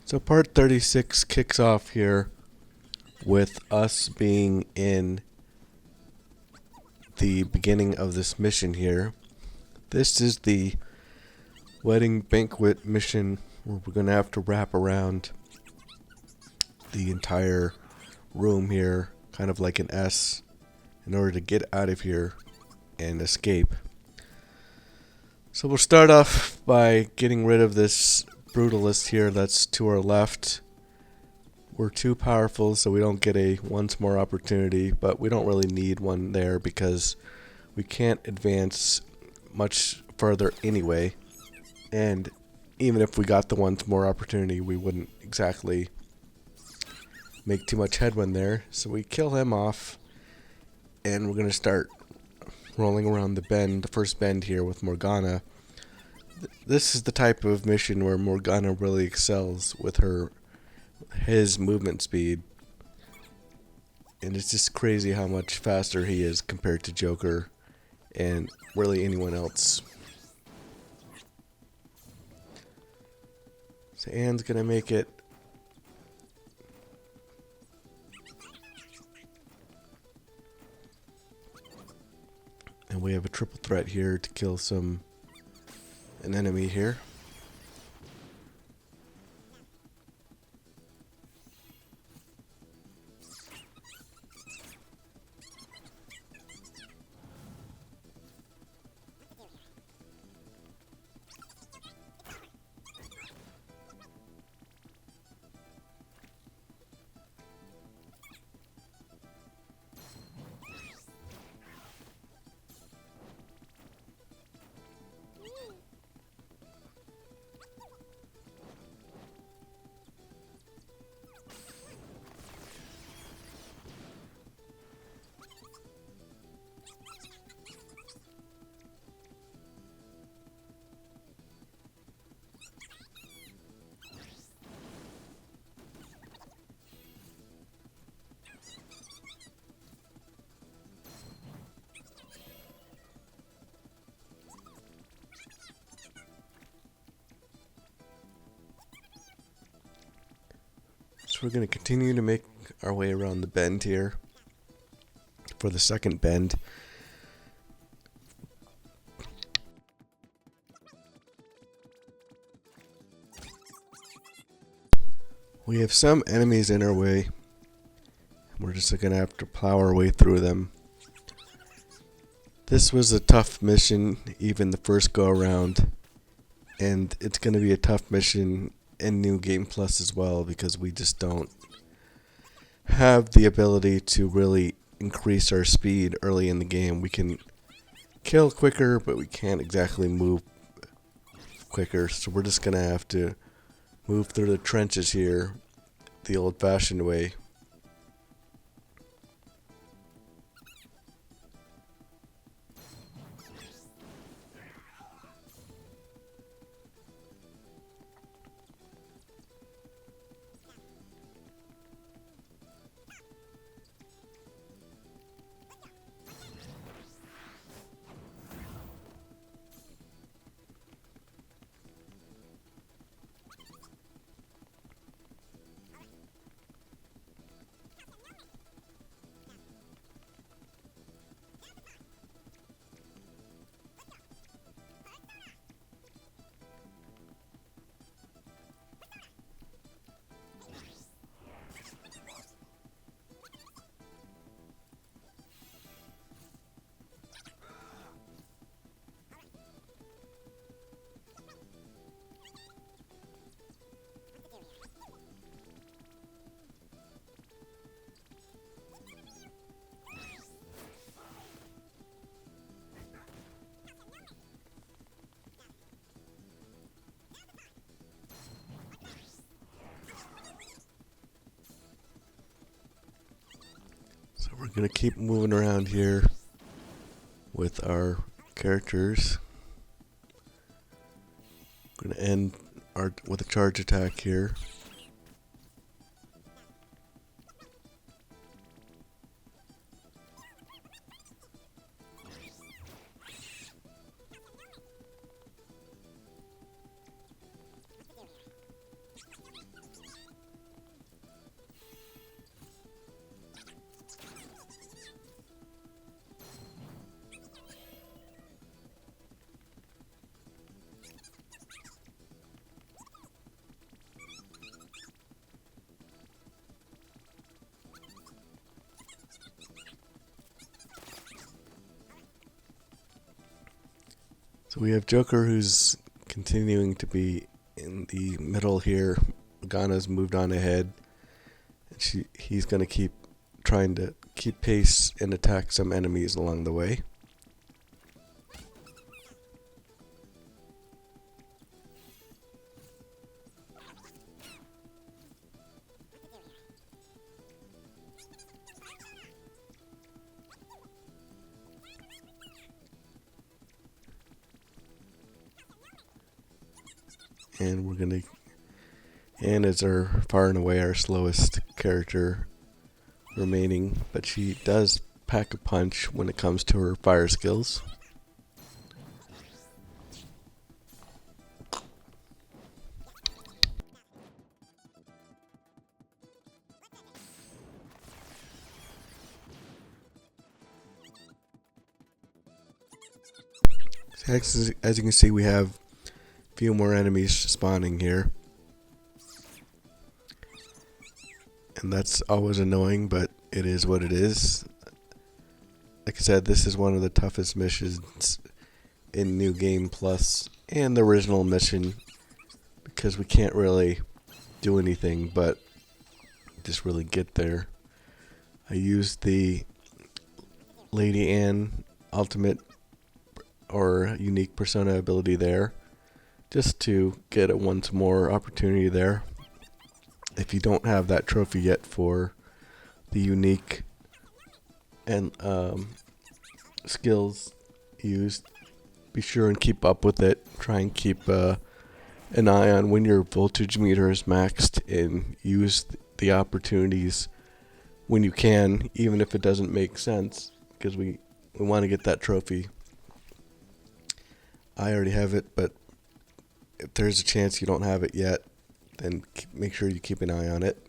So part 36 kicks off here with us being in the beginning of this mission here. This is the wedding banquet mission where we're going to have to wrap around the entire room here, kind of like an S, in order to get out of here and escape. So we'll start off by getting rid of this brutalist here that's to our left. We're too powerful, so we don't get a once more opportunity, but we don't really need one there because we can't advance much further anyway. And even if we got the once more opportunity, we wouldn't exactly make too much headwind there. So we kill him off, and we're going to start rolling around the bend, the first bend here with Morgana. This is the type of mission where Morgana really excels with his movement speed. And it's just crazy how much faster he is compared to Joker and really anyone else. So Anne's gonna make it. And we have a triple threat here to kill an enemy here. So we're going to continue to make our way around the bend here for the second bend. We have some enemies in our way. We're just going to have to plow our way through them. This was a tough mission, even the first go around. And it's going to be a tough mission in New Game Plus as well, because we just don't have the ability to really increase our speed early in the game. We can kill quicker, but we can't exactly move quicker, so we're just gonna have to move through the trenches here the old-fashioned way. So we're gonna keep moving around here with our characters. We're gonna end with a charge attack here. So we have Joker, who's continuing to be in the middle here. Morgana's moved on ahead, and he's going to keep trying to keep pace and attack some enemies along the way. And Anne is far and away our slowest character remaining, but she does pack a punch when it comes to her fire skills. As you can see, we have a few more enemies spawning here. And that's always annoying, but it is what it is. Like I said, this is one of the toughest missions in New Game Plus and the original mission, because we can't really do anything but just really get there. I used the Lady Anne ultimate or unique persona ability there just to get a once more opportunity there. If you don't have that trophy yet for the unique and skills used, be sure and keep up with it. Try and keep an eye on when your voltage meter is maxed, and use the opportunities when you can, even if it doesn't make sense, because we want to get that trophy. I already have it, but if there's a chance you don't have it yet, then make sure you keep an eye on it.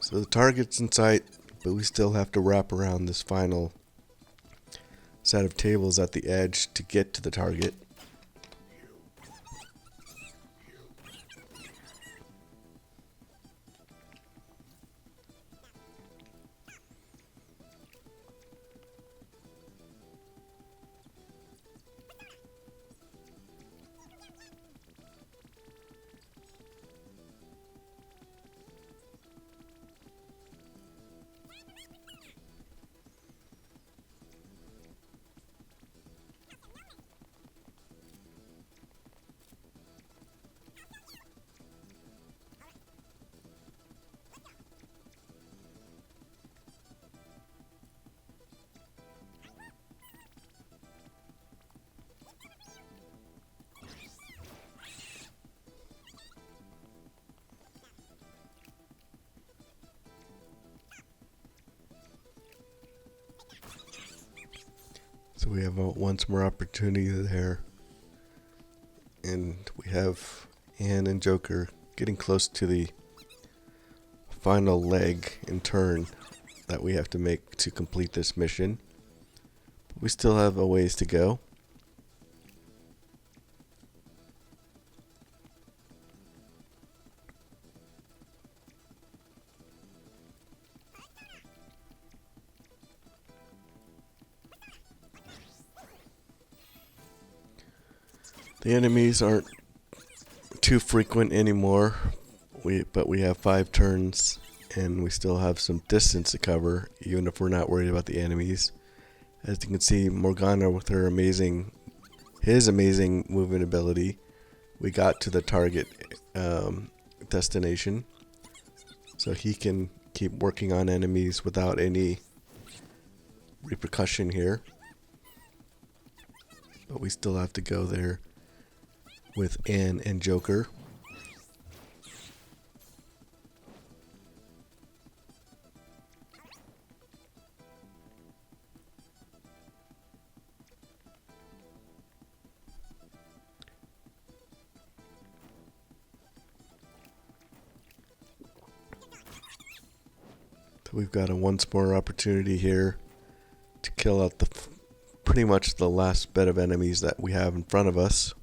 So the target's in sight, but we still have to wrap around this final set of tables at the edge to get to the target. So we have once more opportunity there. And we have Anne and Joker getting close to the final leg and turn that we have to make to complete this mission. But we still have a ways to go. The enemies aren't too frequent anymore, but we have 5 turns, and we still have some distance to cover, even if we're not worried about the enemies. As you can see, Morgana, with his amazing movement ability, we got to the target destination, so he can keep working on enemies without any repercussion here. But we still have to go there with Anne and Joker. So we've got a once more opportunity here to kill out pretty much the last bit of enemies that we have in front of us.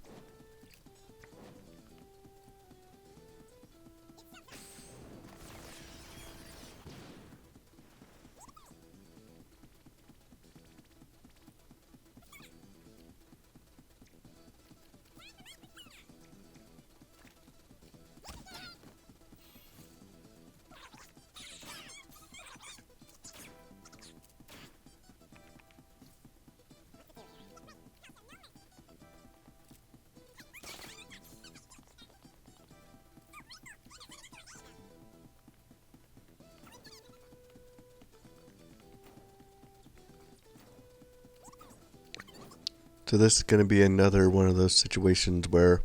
So this is going to be another one of those situations where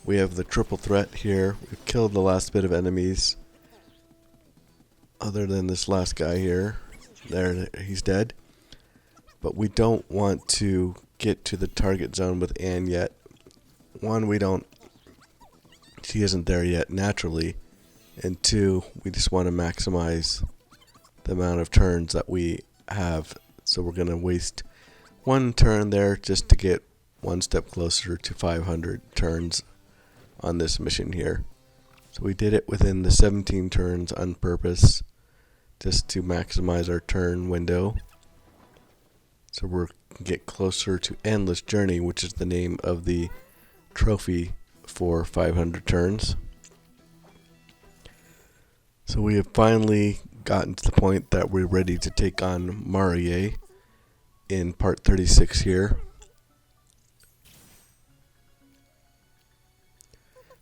we have the triple threat here. We've killed the last bit of enemies. Other than this last guy here. There, he's dead. But we don't want to get to the target zone with Anne yet. One, she isn't there yet naturally. And two, we just want to maximize the amount of turns that we have. So we're going to waste one turn there just to get one step closer to 500 turns on this mission here. So we did it within the 17 turns on purpose, just to maximize our turn window. So we're get closer to Endless Journey, which is the name of the trophy for 500 turns. So we have finally gotten to the point that we're ready to take on Marie in part 36 here.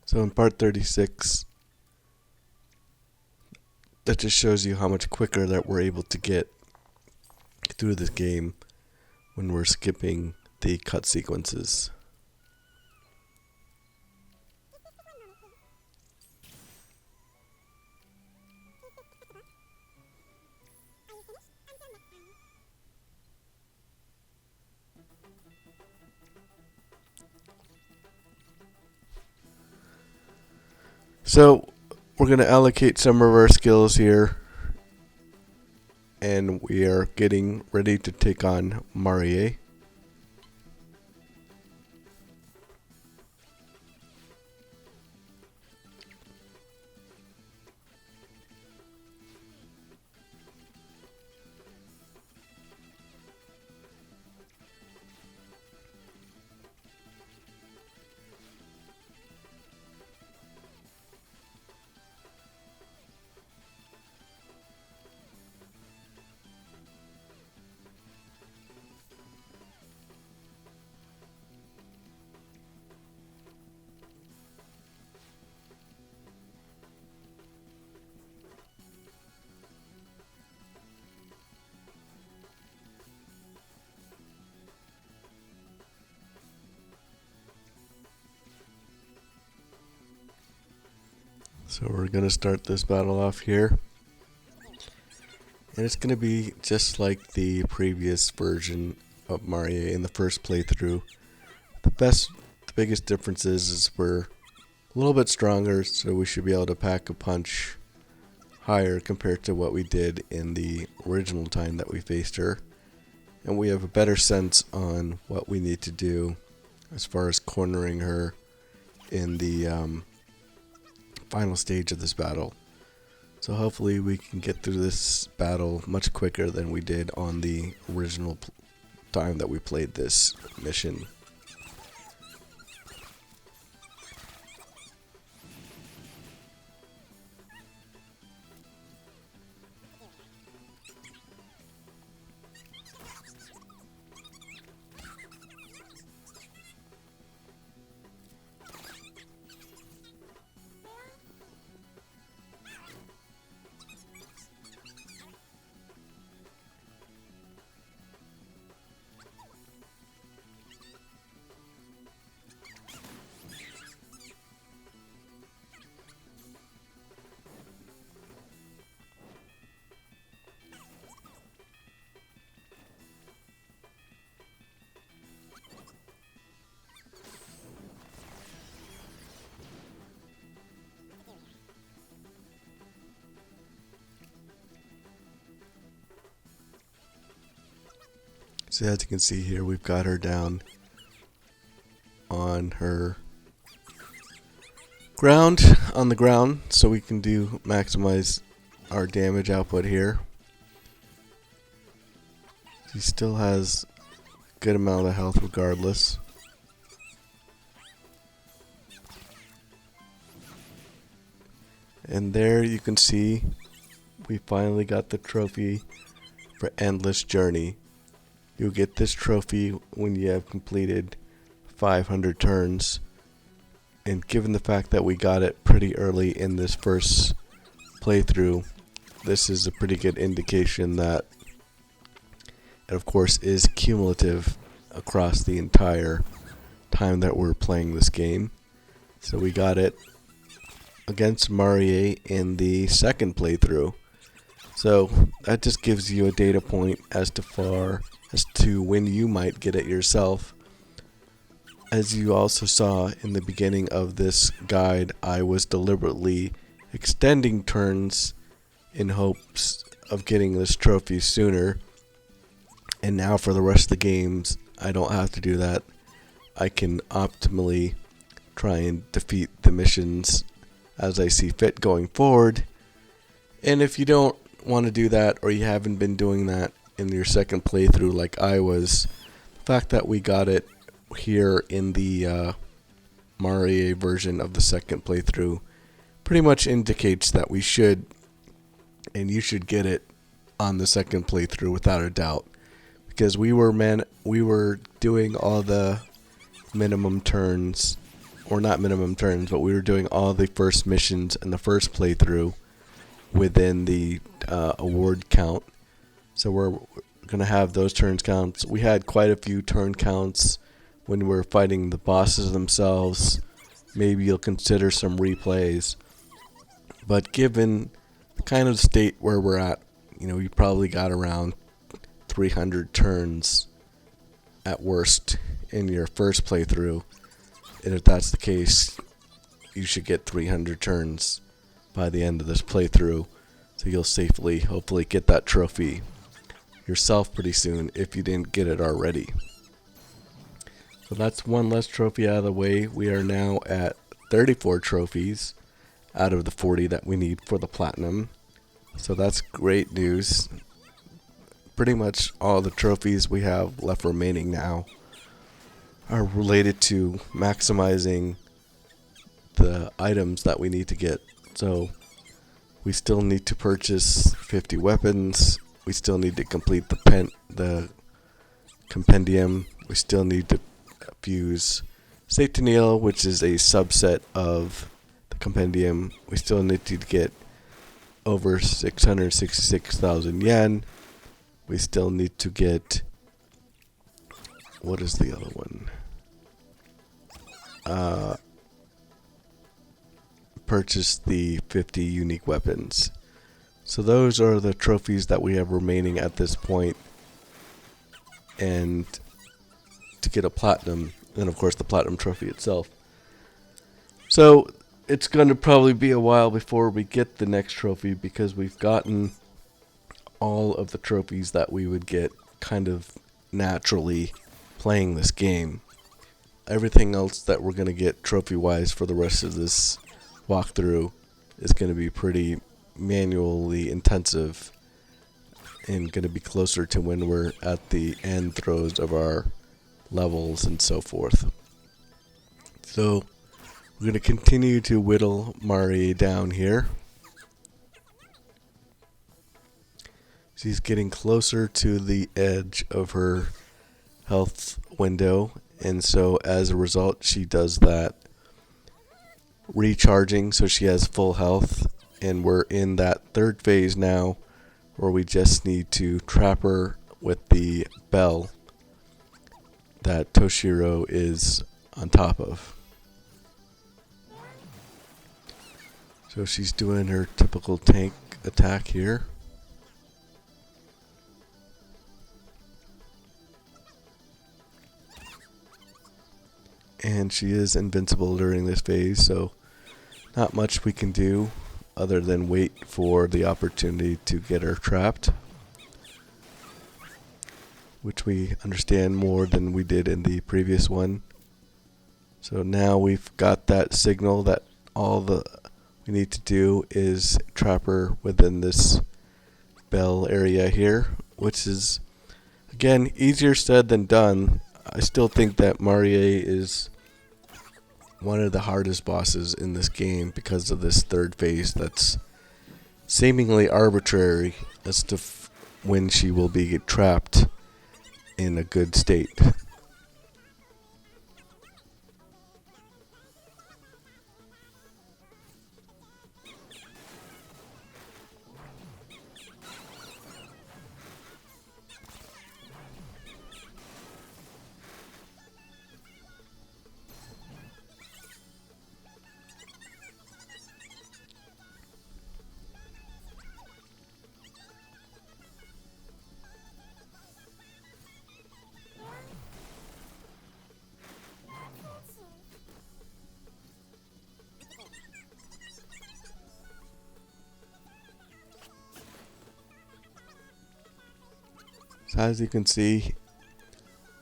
So in part 36, that just shows you how much quicker that we're able to get through this game when we're skipping the cut sequences. So we're going to allocate some of our skills here, and we are getting ready to take on Marie. So we're going to start this battle off here. And it's going to be just like the previous version of Marie in the first playthrough. The biggest difference is we're a little bit stronger, so we should be able to pack a punch higher compared to what we did in the original time that we faced her. And we have a better sense on what we need to do as far as cornering her in the final stage of this battle. So hopefully we can get through this battle much quicker than we did on the original time that we played this mission. So as you can see here, we've got her down on her on the ground, so we can maximize our damage output here. She still has a good amount of health regardless. And there you can see we finally got the trophy for Endless Journey. You'll get this trophy when you have completed 500 turns. And given the fact that we got it pretty early in this first playthrough, this is a pretty good indication that it, of course, is cumulative across the entire time that we're playing this game. So we got it against Marie in the second playthrough. So that just gives you a data point as to when you might get it yourself. As you also saw in the beginning of this guide, I was deliberately extending turns in hopes of getting this trophy sooner. And now for the rest of the games, I don't have to do that. I can optimally try and defeat the missions as I see fit going forward. And if you don't want to do that, or you haven't been doing that in your second playthrough like I was, the fact that we got it here in the Marie version of the second playthrough pretty much indicates that we should, and you should get it on the second playthrough without a doubt, because we were doing all the minimum turns, or not minimum turns, but we were doing all the first missions in the first playthrough within the award count. So we're gonna have those turns counts. We had quite a few turn counts when we were fighting the bosses themselves. Maybe you'll consider some replays. But given the kind of state where we're at, you probably got around 300 turns at worst in your first playthrough. And if that's the case, you should get 300 turns by the end of this playthrough. So you'll safely, hopefully, get that trophy yourself pretty soon if you didn't get it already. So that's one less trophy out of the way. We are now at 34 trophies out of the 40 that we need for the platinum. So that's great news. Pretty much all the trophies we have left remaining now are related to maximizing the items that we need to get. So we still need to purchase 50 weapons. We still need to complete the Compendium. We still need to fuse Safe to Kneel, which is a subset of the Compendium. We still need to get over 666,000 yen. We still need to get, what is the other one? Purchase the 50 unique weapons. So those are the trophies that we have remaining at this point. And to get a platinum, and of course the platinum trophy itself. So it's going to probably be a while before we get the next trophy, because we've gotten all of the trophies that we would get kind of naturally playing this game. Everything else that we're going to get trophy wise for the rest of this walkthrough is going to be pretty manually intensive, and going to be closer to when we're at the end throes of our levels and so forth. So we're going to continue to whittle Marie down here. She's getting closer to the edge of her health window, and so as a result she does that recharging so she has full health, and we're in that third phase now where we just need to trap her with the bell that Toshiro is on top of. So she's doing her typical tank attack here. And she is invincible during this phase, so not much we can do other than wait for the opportunity to get her trapped, which we understand more than we did in the previous one. So now we've got that signal that all we need to do is trap her within this bell area here, which is, again, easier said than done. I still think that Marie is one of the hardest bosses in this game because of this third phase that's seemingly arbitrary as to when she will be trapped in a good state. So as you can see,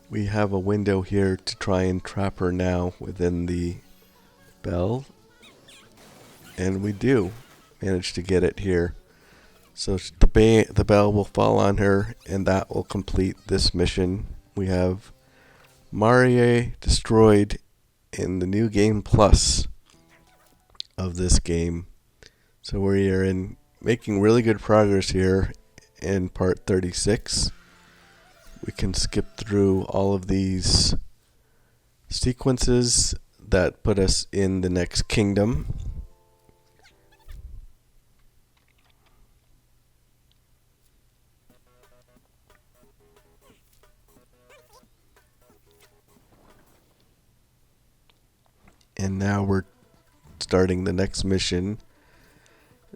we have a window here to try and trap her now within the bell. And we do manage to get it here. So the bell will fall on her, and that will complete this mission. We have Marie destroyed in the new game plus of this game. So we are making really good progress here in part 36. We can skip through all of these sequences that put us in the next kingdom. And now we're starting the next mission.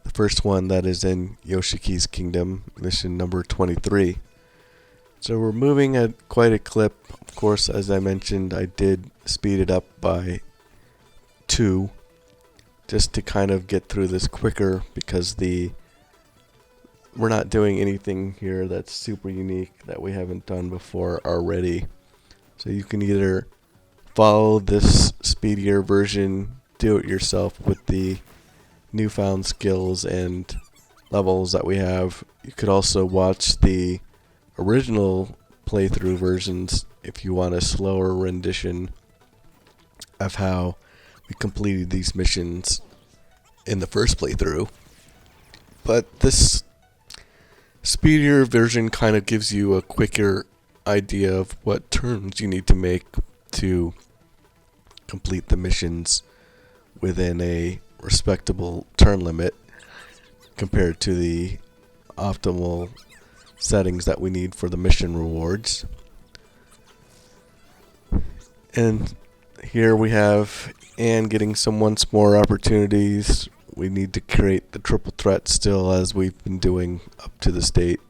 The first one that is in Yoshiki's kingdom, mission number 23. So we're moving at quite a clip. Of course, as I mentioned, I did speed it up by 2 just to kind of get through this quicker, because we're not doing anything here that's super unique that we haven't done before already. So you can either follow this speedier version, do it yourself with the newfound skills and levels that we have. You could also watch the original playthrough versions if you want a slower rendition of how we completed these missions in the first playthrough. But this speedier version kind of gives you a quicker idea of what turns you need to make to complete the missions within a respectable turn limit compared to the optimal settings that we need for the mission rewards. And here we have Anne getting some once more opportunities. We need to create the triple threat still, as we've been doing up to this date,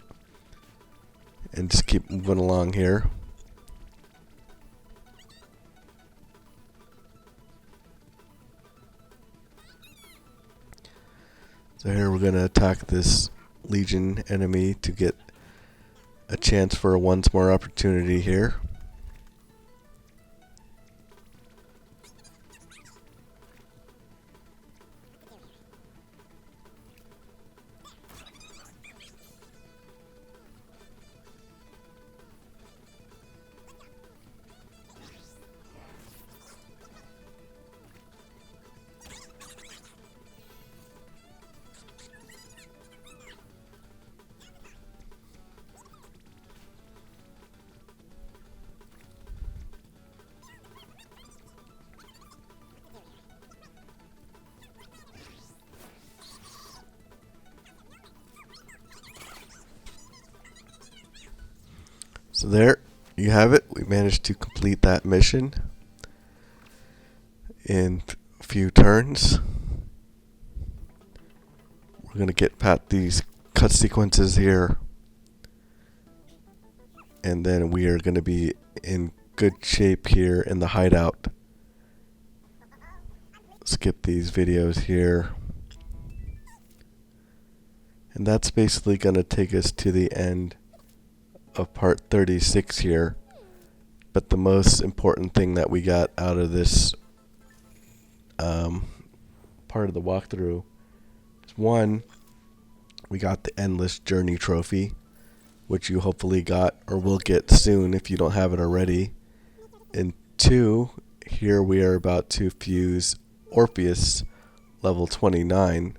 and just keep moving along here. So here we're going to attack this Legion enemy to get a chance for a once more opportunity here. So there you have it. We managed to complete that mission in a few turns. We're going to get past these cut sequences here, and then we are going to be in good shape here in the hideout. Skip these videos here. And that's basically going to take us to the end of part 36 here. But the most important thing that we got out of this part of the walkthrough is, one, we got the Endless Journey trophy, which you hopefully got or will get soon if you don't have it already. And 2, here we are about to fuse Orpheus level 29,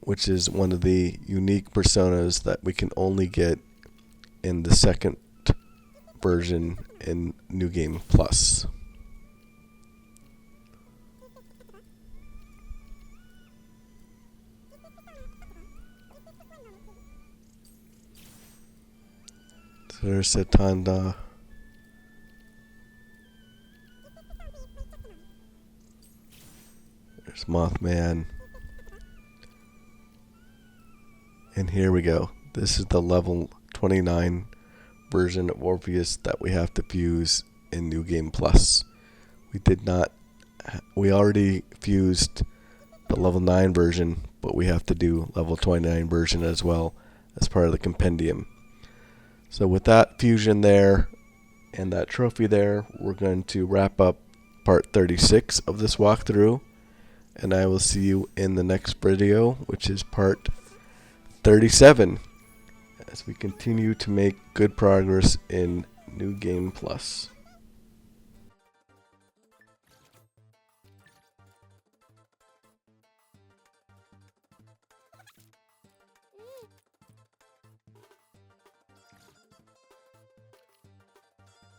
which is one of the unique personas that we can only get in the second version in New Game Plus. So there's Satanda. There's Mothman. And here we go. This is the level 29 version of Orpheus that we have to fuse in New Game Plus. We already fused the level 9 version, but we have to do level 29 version as well as part of the Compendium. So with that fusion there and that trophy there, we're going to wrap up part 36 of this walkthrough, and I will see you in the next video, which is part 37, as we continue to make good progress in New Game Plus.